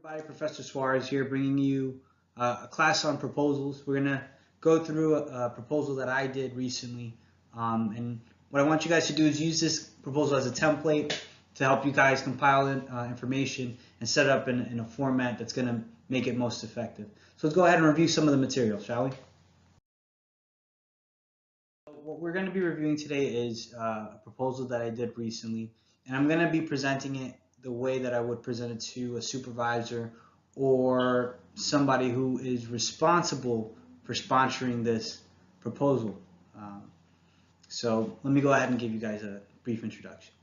Everybody, Professor Suarez here, bringing you a class on proposals. We're gonna go through a proposal that I did recently, and what I want you guys to do is use this proposal as a template to help you guys compile information and set it up in a format that's gonna make it most effective. So let's go ahead and review some of the material, shall we? What we're going to be reviewing today is a proposal that I did recently, and I'm going to be presenting it the way that I would present it to a supervisor or somebody who is responsible for sponsoring this proposal. So let me go ahead and give you guys a brief introduction.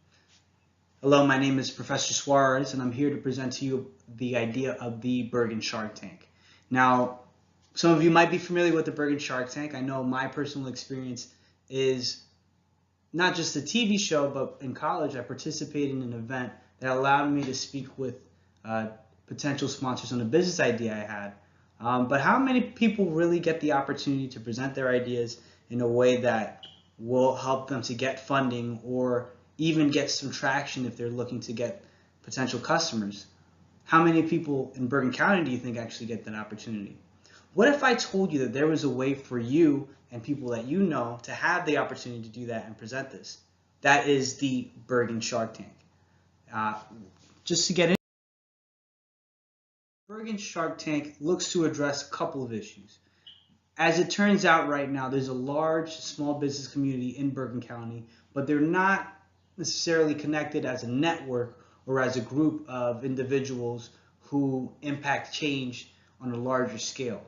Hello, my name is Professor Suarez, and I'm here to present to you the idea of the Bergen Shark Tank. Now, some of you might be familiar with the Bergen Shark Tank. I know my personal experience is not just a TV show, but in college I participated in an event that allowed me to speak with potential sponsors on a business idea I had. But how many people really get the opportunity to present their ideas in a way that will help them to get funding or even get some traction if they're looking to get potential customers? How many people in Bergen County do you think actually get that opportunity? What if I told you that there was a way for you and people that you know to have the opportunity to do that and present this? That is the Bergen Shark Tank. Just to get in, Bergen Shark Tank looks to address a couple of issues. As it turns out right now, there's a large small business community in Bergen County, but they're not necessarily connected as a network or as a group of individuals who impact change on a larger scale.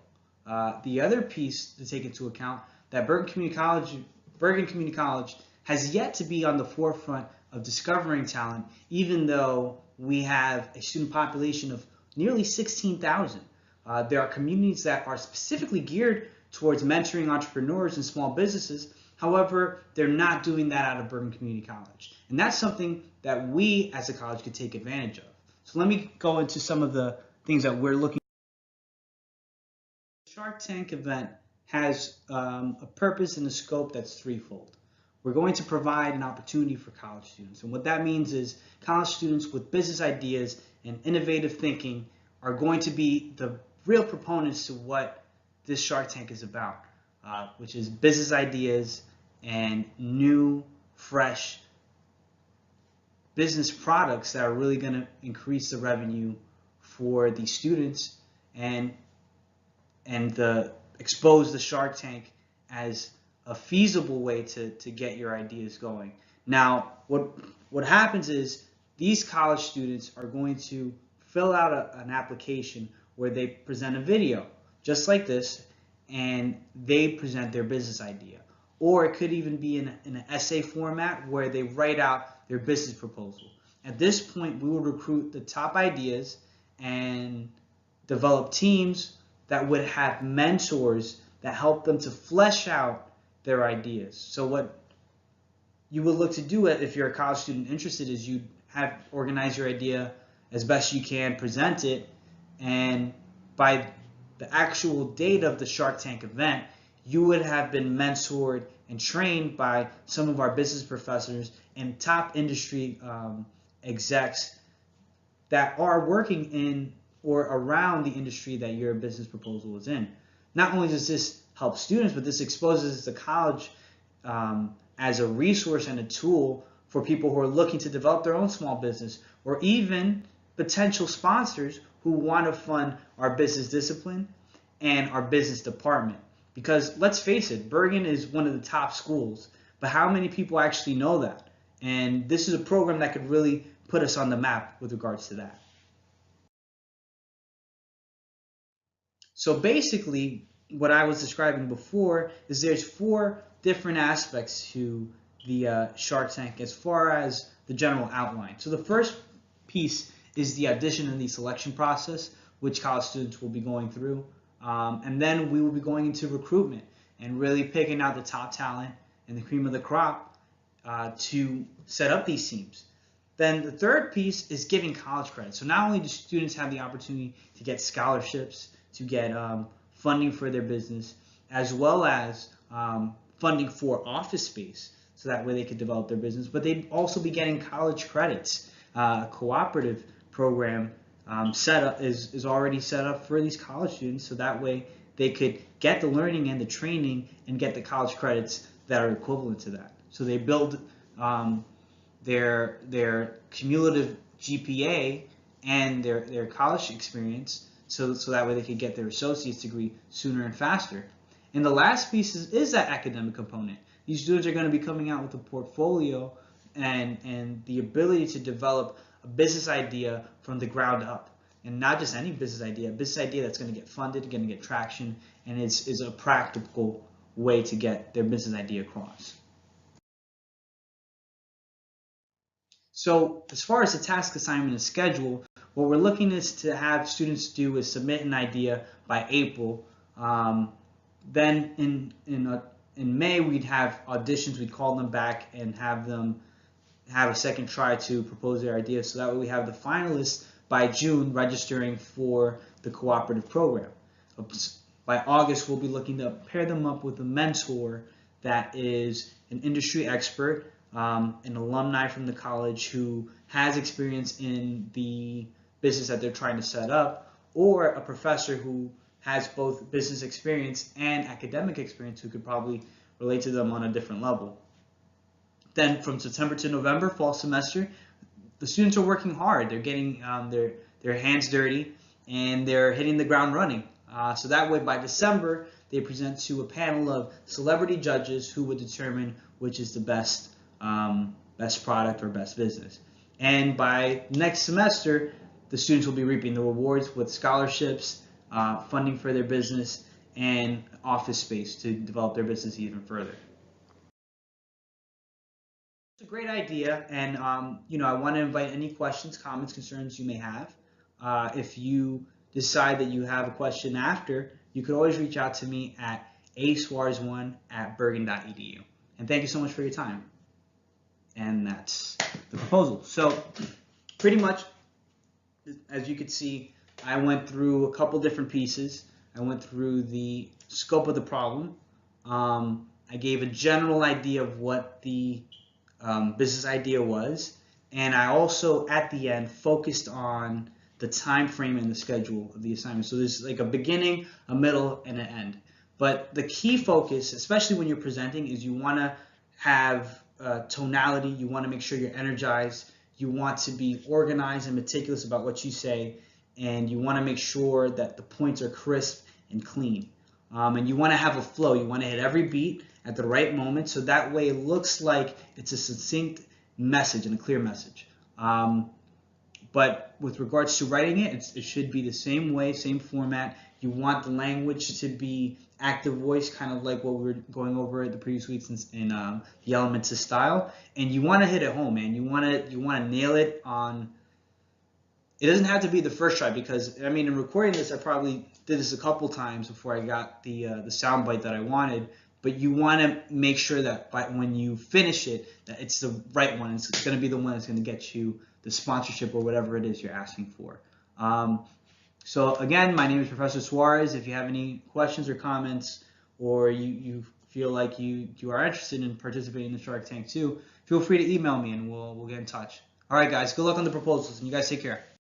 The other piece to take into account that Bergen Community College has yet to be on the forefront of discovering talent, even though we have a student population of nearly 16,000. There are communities that are specifically geared towards mentoring entrepreneurs and small businesses. However, they're not doing that out of Bergen Community College. And that's something that we as a college could take advantage of. So let me go into some of the things that we're looking. The Shark Tank event has a purpose and a scope that's threefold. We're going to provide an opportunity for college students. And what that means is college students with business ideas and innovative thinking are going to be the real proponents to what this Shark Tank is about, which is business ideas and new, fresh business products that are really going to increase the revenue for the students and expose the Shark Tank as a feasible way to get your ideas going. Now, what happens is these college students are going to fill out an application where they present a video, just like this, and they present their business idea. Or it could even be in an essay format where they write out their business proposal. At this point, we will recruit the top ideas and develop teams that would have mentors that help them to flesh out their ideas. So what you would look to do if you're a college student interested is you organize your idea as best you can, present it, and by the actual date of the Shark Tank event, you would have been mentored and trained by some of our business professors and top industry execs that are working in or around the industry that your business proposal is in. Not only does this help students, but this exposes the college as a resource and a tool for people who are looking to develop their own small business, or even potential sponsors who want to fund our business discipline and our business department. Because let's face it, Bergen is one of the top schools, but how many people actually know that? And this is a program that could really put us on the map with regards to that. So basically, what I was describing before is there's four different aspects to the Shark Tank as far as the general outline. So the first piece is the audition and the selection process, which college students will be going through. And then we will be going into recruitment and really picking out the top talent and the cream of the crop to set up these teams. Then the third piece is giving college credit. So not only do students have the opportunity to get scholarships, to get funding for their business, as well as funding for office space, so that way they could develop their business, but they'd also be getting college credits, a cooperative program setup is already set up for these college students, so that way they could get the learning and the training and get the college credits that are equivalent to that. So they build their cumulative GPA and their college experience, so that way they could get their associate's degree sooner and faster. And the last piece is that academic component. These students are going to be coming out with a portfolio and the ability to develop a business idea from the ground up. And not just any business idea, a business idea that's going to get funded, going to get traction, and is a practical way to get their business idea across. So as far as the task assignment and schedule, what we're looking is to have students do is submit an idea by April. Then in May, we'd have auditions. We'd call them back and have them have a second try to propose their idea. So that way we have the finalists by June registering for the cooperative program. By August, we'll be looking to pair them up with a mentor that is an industry expert, an alumni from the college who has experience in the business that they're trying to set up, or a professor who has both business experience and academic experience who could probably relate to them on a different level. Then from September to November, fall semester, the students are working hard. They're getting their hands dirty and they're hitting the ground running. So that way by December, they present to a panel of celebrity judges who would determine which is the best product or best business. And by next semester, the students will be reaping the rewards with scholarships, funding for their business, and office space to develop their business even further. It's a great idea, and I want to invite any questions, comments, concerns you may have. If you decide that you have a question after, you could always reach out to me at asuarez1@bergen.edu. And thank you so much for your time. And that's the proposal. So pretty much, as you could see, I went through a couple different pieces. I went through the scope of the problem. I gave a general idea of what the business idea was, and I also at the end focused on the time frame and the schedule of the assignment. So there's like a beginning, a middle, and an end. But the key focus, especially when you're presenting, is you want to have tonality. You want to make sure you're energized. You want to be organized and meticulous about what you say, and you want to make sure that the points are crisp and clean. And you want to have a flow. You want to hit every beat at the right moment, so that way it looks like it's a succinct message and a clear message. But with regards to writing it, it should be the same way, same format. You want the language to be active voice, kind of like what we were going over at the previous weeks in the elements of style. And you want to hit it home, man. You want to nail it on. It doesn't have to be the first try, because I mean, in recording this, I probably did this a couple times before I got the sound bite that I wanted. But you want to make sure that when you finish it, that it's the right one. It's going to be the one that's going to get you the sponsorship or whatever it is you're asking for. So again, my name is Professor Suarez. If you have any questions or comments, or you feel like you are interested in participating in the Shark Tank too, feel free to email me and we'll get in touch. All right, guys. Good luck on the proposals, and you guys take care.